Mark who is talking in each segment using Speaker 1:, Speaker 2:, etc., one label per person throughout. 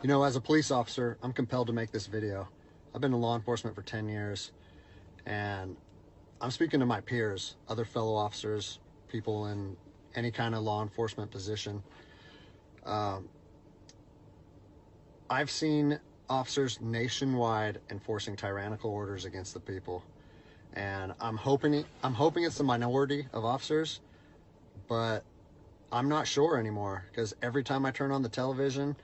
Speaker 1: You know, as a police officer, I'm compelled to make this video. I've been in law enforcement for 10 years, and I'm speaking to my peers, other fellow officers, people in any kind of law enforcement position. I've seen officers nationwide enforcing tyrannical orders against the people, and I'm hoping it's the minority of officers, but I'm not sure anymore, because every time I turn on the television,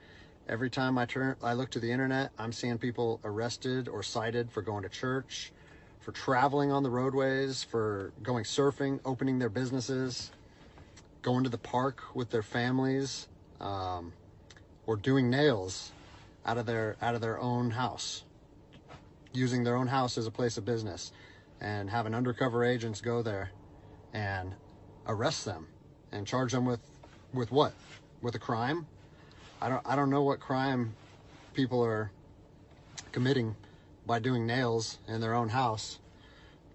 Speaker 1: every time I look to the internet, I'm seeing people arrested or cited for going to church, for traveling on the roadways, for going surfing, opening their businesses, going to the park with their families, or doing nails out of their own house, using their own house as a place of business, and having undercover agents go there and arrest them and charge them with what? With a crime? I don't know what crime people are committing by doing nails in their own house,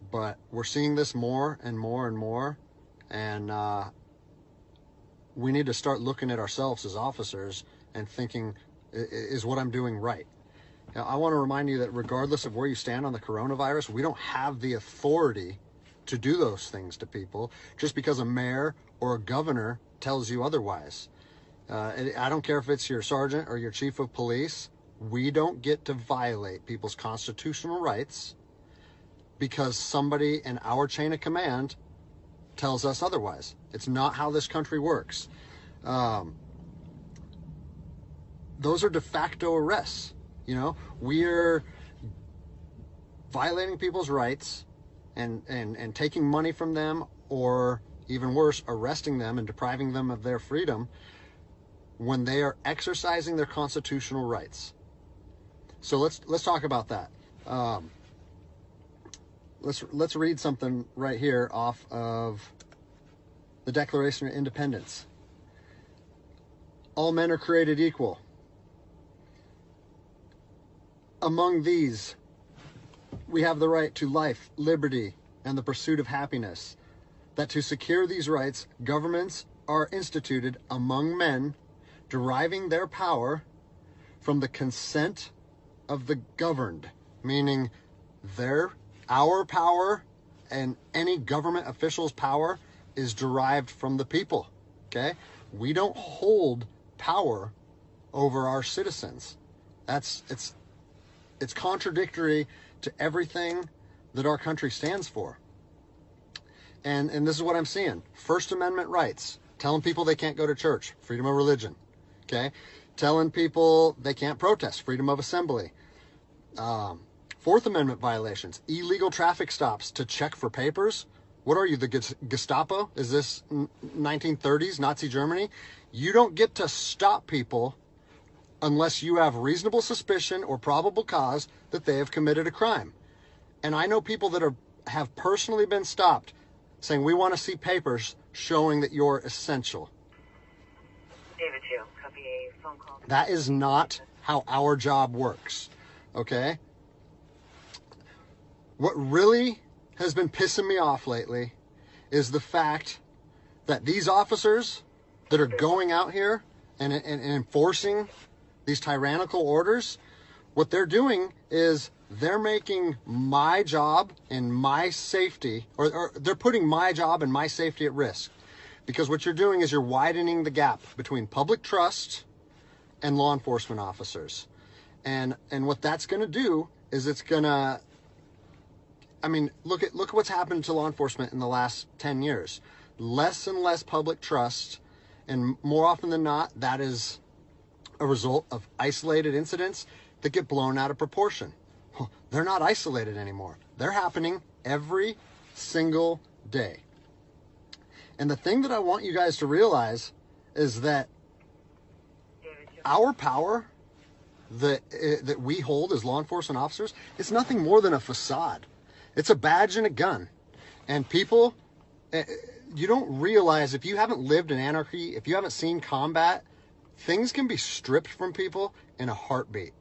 Speaker 1: but we're seeing this more and more and more, and we need to start looking at ourselves as officers and thinking, is what I'm doing right? Now, I want to remind you that regardless of where you stand on the coronavirus, we don't have the authority to do those things to people just because a mayor or a governor tells you otherwise. I don't care if it's your sergeant or your chief of police. We don't get to violate people's constitutional rights because somebody in our chain of command tells us otherwise. It's not how this country works. Those are de facto arrests. You know, we're violating people's rights and taking money from them, or even worse, arresting them and depriving them of their freedom when they are exercising their constitutional rights. So let's talk about that. Let's read something right here off of the Declaration of Independence. All men are created equal. Among these, we have the right to life, liberty, and the pursuit of happiness. That to secure these rights, governments are instituted among men, deriving their power from the consent of the governed, meaning our power and any government official's power is derived from the people. Okay? We don't hold power over our citizens. It's contradictory to everything that our country stands for. And this is what I'm seeing. First Amendment rights, telling people they can't go to church, freedom of religion. Okay? Telling people they can't protest, freedom of assembly. Fourth Amendment violations, illegal traffic stops to check for papers. What are you, the Gestapo? Is this 1930s Nazi Germany? You don't get to stop people unless you have reasonable suspicion or probable cause that they have committed a crime. And I know people that have personally been stopped saying, we want to see papers showing that you're essential.
Speaker 2: David 2, copy a phone call.
Speaker 1: That is not how our job works, okay? What really has been pissing me off lately is the fact that these officers that are going out here and enforcing these tyrannical orders, what they're doing is they're making my job and my safety, or they're putting my job and my safety at risk. Because what you're doing is you're widening the gap between public trust and law enforcement officers. And what that's going to do is it's going to, I mean, look at what's happened to law enforcement in the last 10 years. Less and less public trust, and more often than not, that is a result of isolated incidents that get blown out of proportion. They're not isolated anymore. They're happening every single day. And the thing that I want you guys to realize is that our power that we hold as law enforcement officers, it's nothing more than a facade. It's a badge and a gun. And people, you don't realize, if you haven't lived in anarchy, if you haven't seen combat, things can be stripped from people in a heartbeat.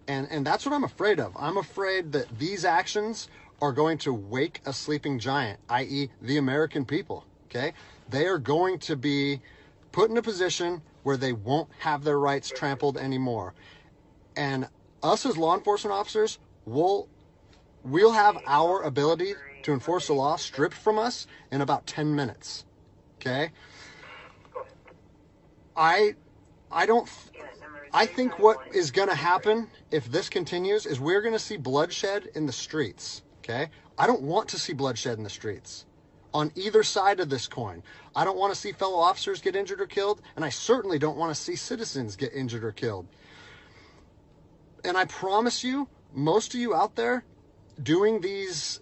Speaker 1: And that's what I'm afraid of. I'm afraid that these actions are going to wake a sleeping giant, i.e. the American people, okay? They are going to be put in a position where they won't have their rights trampled anymore. And us as law enforcement officers, we'll have our ability to enforce the law stripped from us in about 10 minutes. Okay? I think what is going to happen if this continues is we're going to see bloodshed in the streets. Okay? I don't want to see bloodshed in the streets on either side of this coin. I don't want to see fellow officers get injured or killed, and I certainly don't want to see citizens get injured or killed. And I promise you, most of you out there doing these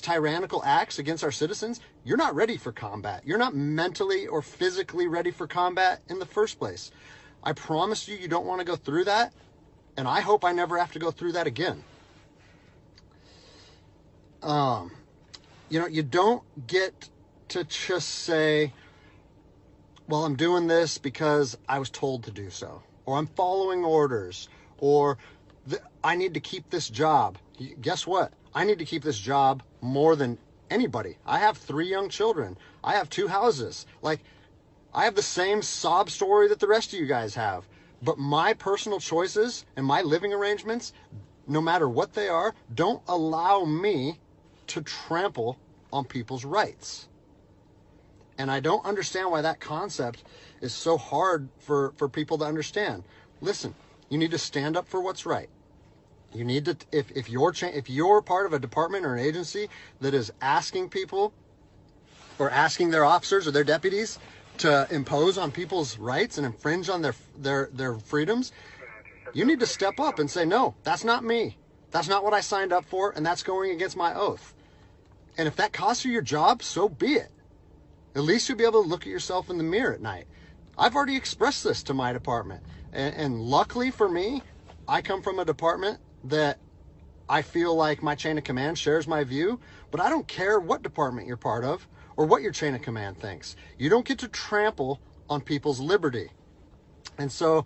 Speaker 1: tyrannical acts against our citizens, you're not ready for combat. You're not mentally or physically ready for combat in the first place. I promise you, you don't want to go through that, and I hope I never have to go through that again. You don't get to just say, well, I'm doing this because I was told to do so, or I'm following orders, or I need to keep this job. Guess what? I need to keep this job more than anybody. I have 3 young children. I have 2 houses. Like, I have the same sob story that the rest of you guys have. But my personal choices and my living arrangements, no matter what they are, don't allow me to trample on people's rights. And I don't understand why that concept is so hard for people to understand. Listen, you need to stand up for what's right. You need to, if you're part of a department or an agency that is asking people or asking their officers or their deputies to impose on people's rights and infringe on their freedoms, you need to step up and say, no, that's not me. That's not what I signed up for, and that's going against my oath. And if that costs you your job, so be it. At least you'll be able to look at yourself in the mirror at night. I've already expressed this to my department. And luckily for me, I come from a department that I feel like my chain of command shares my view, but I don't care what department you're part of or what your chain of command thinks. You don't get to trample on people's liberty. And so,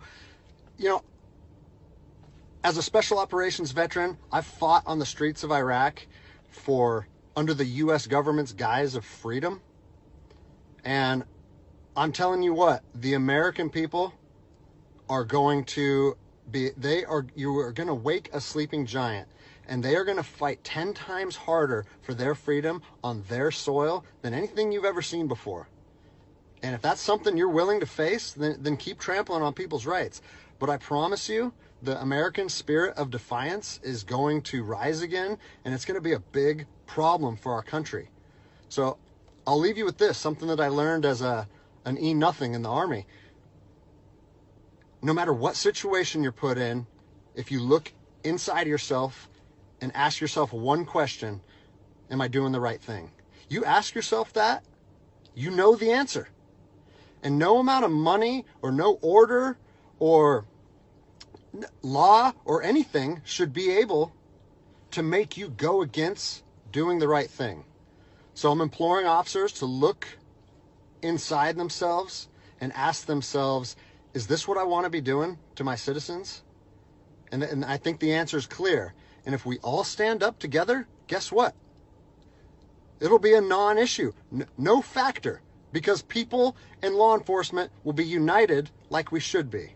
Speaker 1: as a special operations veteran, I've fought on the streets of Iraq under the U.S. government's guise of freedom. And I'm telling you what, the American people are going to you are going to wake a sleeping giant, and they are going to fight 10 times harder for their freedom on their soil than anything you've ever seen before. And if that's something you're willing to face, then keep trampling on people's rights. But I promise you, the American spirit of defiance is going to rise again, and it's going to be a big problem for our country. So I'll leave you with this, something that I learned as an E-nothing in the Army. No matter what situation you're put in, if you look inside yourself and ask yourself one question, am I doing the right thing? You ask yourself that, you know the answer. And no amount of money or no order or law or anything should be able to make you go against doing the right thing. So I'm imploring officers to look inside themselves and ask themselves, is this what I want to be doing to my citizens? And I think the answer is clear. And if we all stand up together, guess what? It'll be a non-issue, no factor, because people and law enforcement will be united like we should be.